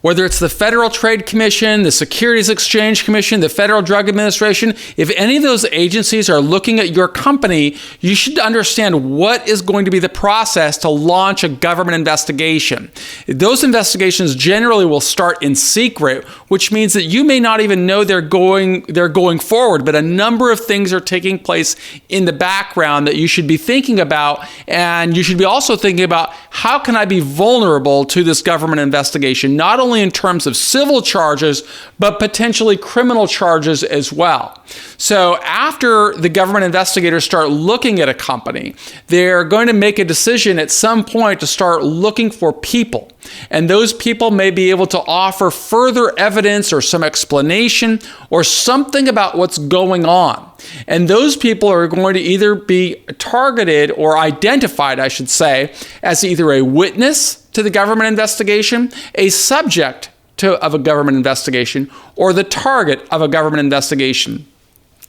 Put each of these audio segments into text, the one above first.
whether it's the Federal Trade Commission, the Securities Exchange Commission, the Federal Drug Administration, if any of those agencies are looking at your company, you should understand what is going to be the process to launch a government investigation. Those investigations generally will start in secret, which means that you may not even know they're going forward, but a number of things are taking place in the background that you should be thinking about, and you should be also thinking about how can I be vulnerable to this government investigation, not only in terms of civil charges, but potentially criminal charges as well. So after the government investigators start looking at a company, they're going to make a decision at some point to start looking for people. And those people may be able to offer further evidence or some explanation or something about what's going on. And those people are going to either be targeted or identified, I should say, as either a witness to the government investigation, a subject of a government investigation, or the target of a government investigation.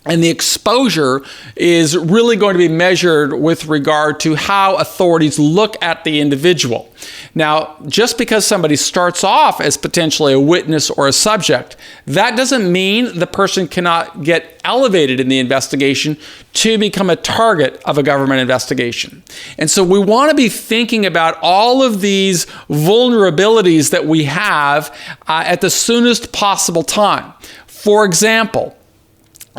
And the exposure is really going to be measured with regard to how authorities look at the individual. Now, just because somebody starts off as potentially a witness or a subject, that doesn't mean the person cannot get elevated in the investigation to become a target of a government investigation. And so we want to be thinking about all of these vulnerabilities that we have at the soonest possible time. For example,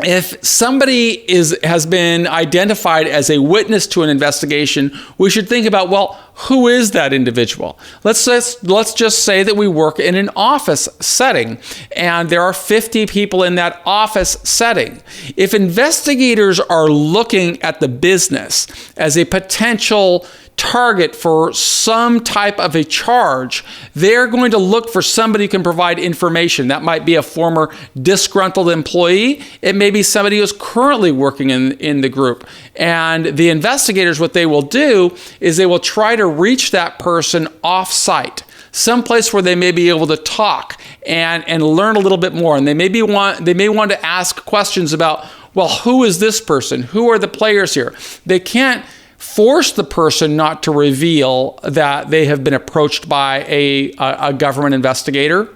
if somebody has been identified as a witness to an investigation, we should think about, well, who is that individual? Let's just say that we work in an office setting and there are 50 people in that office setting. If investigators are looking at the business as a potential target for some type of a charge, they're going to look for somebody who can provide information. That might be a former disgruntled employee. It may be somebody who's currently working in the group. And the investigators, what they will do is they will try to reach that person off-site, someplace where they may be able to talk and learn a little bit more. And they may want to ask questions about, well, who is this person? Who are the players here? They can't force the person not to reveal that they have been approached by a government investigator.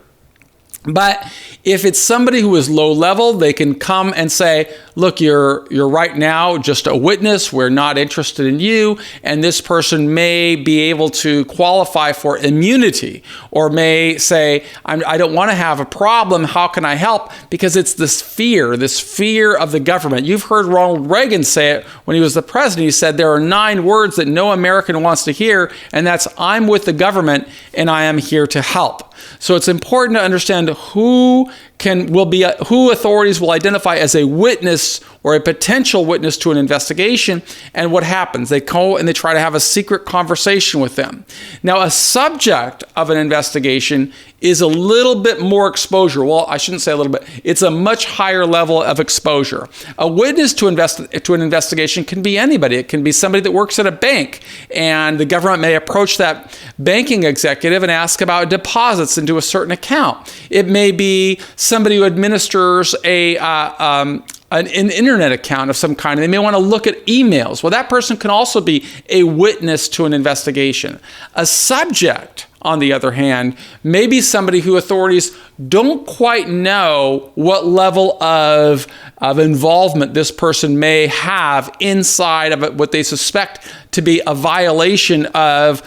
But if it's somebody who is low level, they can come and say, look, you're right now just a witness. We're not interested in you. And this person may be able to qualify for immunity or may say, I don't want to have a problem. How can I help? Because it's this fear of the government. You've heard Ronald Reagan say it when he was the president. He said there are 9 words that no American wants to hear, and that's I'm with the government and I am here to help. So it's important to understand who authorities will identify as a witness or a potential witness to an investigation, and what happens. They go and they try to have a secret conversation with them. Now, a subject of an investigation is a little bit more exposure. Well, I shouldn't say a little bit. It's a much higher level of exposure. A witness to an investigation can be anybody. It can be somebody that works at a bank, and the government may approach that banking executive and ask about deposits into a certain account. It may be somebody who administers an internet account of some kind. They may want to look at emails. Well, that person can also be a witness to an investigation. A subject, on the other hand, may be somebody who authorities don't quite know what level of involvement this person may have inside of what they suspect to be a violation of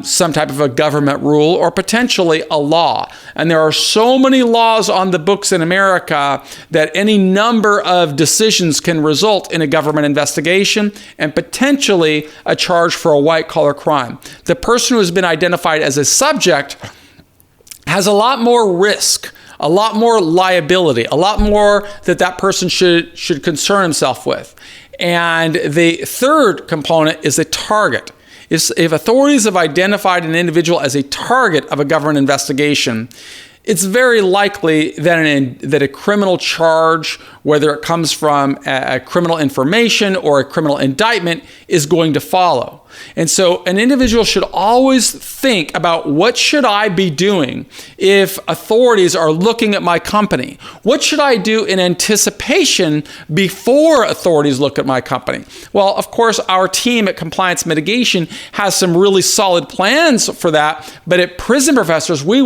some type of a government rule or potentially a law. And there are so many laws on the books in America that any number of decisions can result in a government investigation and potentially a charge for a white-collar crime. The person who has been identified as a subject has a lot more risk, a lot more liability, a lot more that person should concern himself with. And the third component is a target. If authorities have identified an individual as a target of a government investigation, it's very likely that a criminal charge, whether it comes from a criminal information or a criminal indictment, is going to follow. And so an individual should always think about, what should I be doing if authorities are looking at my company? What should I do in anticipation before authorities look at my company? Well, of course, our team at Compliance Mitigation has some really solid plans for that. But at Prison Professors, we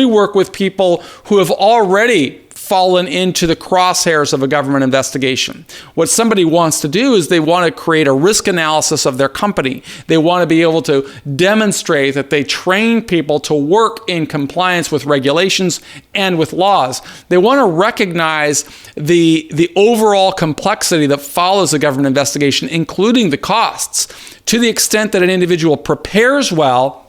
work with people who have already fallen into the crosshairs of a government investigation. What somebody wants to do is they want to create a risk analysis of their company. They want to be able to demonstrate that they train people to work in compliance with regulations and with laws. They want to recognize the overall complexity that follows a government investigation, including the costs. To the extent that an individual prepares well,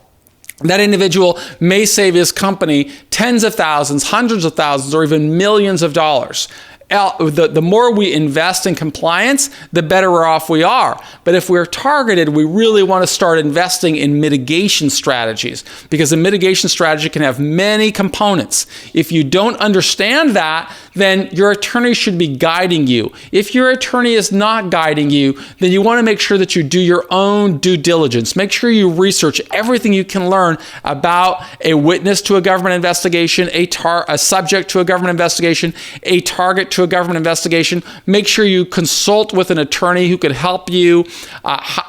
that individual may save his company tens of thousands, hundreds of thousands, or even millions of dollars. The more we invest in compliance, the better off we are. But if we're targeted, we really want to start investing in mitigation strategies, because a mitigation strategy can have many components. If you don't understand that, then your attorney should be guiding you. If your attorney is not guiding you, then you want to make sure that you do your own due diligence. Make sure you research everything you can learn about a witness to a government investigation, a subject to a government investigation, a target to a government investigation. Make sure you consult with an attorney who could help you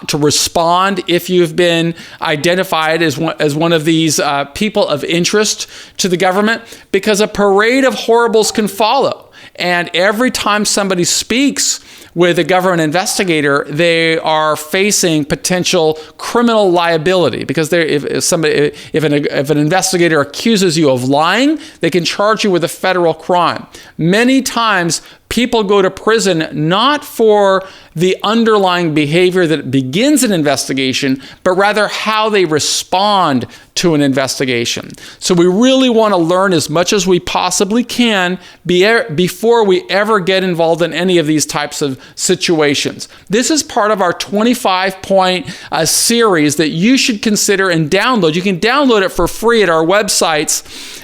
to respond if you've been identified as one of these people of interest to the government, because a parade of horribles can follow. And every time somebody speaks with a government investigator, they are facing potential criminal liability, because if an investigator accuses you of lying, they can charge you with a federal crime. Many times, people go to prison not for the underlying behavior that begins an investigation, but rather how they respond to an investigation. So we really want to learn as much as we possibly can before we ever get involved in any of these types of situations. This is part of our 25-point series that you should consider and download. You can download it for free at our websites,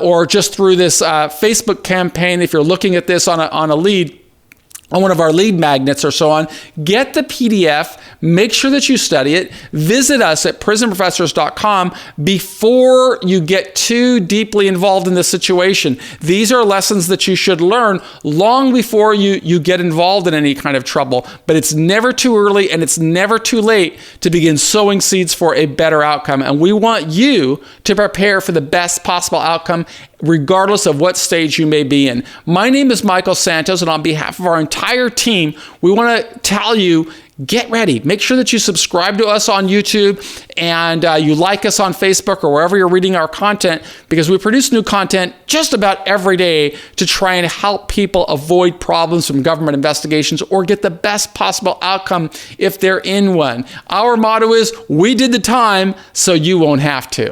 or just through this Facebook campaign. If you're looking at this on a lead, on one of our lead magnets or so on, get the PDF, make sure that you study it, visit us at prisonprofessors.com before you get too deeply involved in the situation. These are lessons that you should learn long before you get involved in any kind of trouble, but it's never too early and it's never too late to begin sowing seeds for a better outcome. And we want you to prepare for the best possible outcome, regardless of what stage you may be in. My name is Michael Santos, and on behalf of our entire team, we want to tell you, get ready. Make sure that you subscribe to us on YouTube and you like us on Facebook or wherever you're reading our content, because we produce new content just about every day to try and help people avoid problems from government investigations or get the best possible outcome if they're in one. Our motto is, we did the time so you won't have to.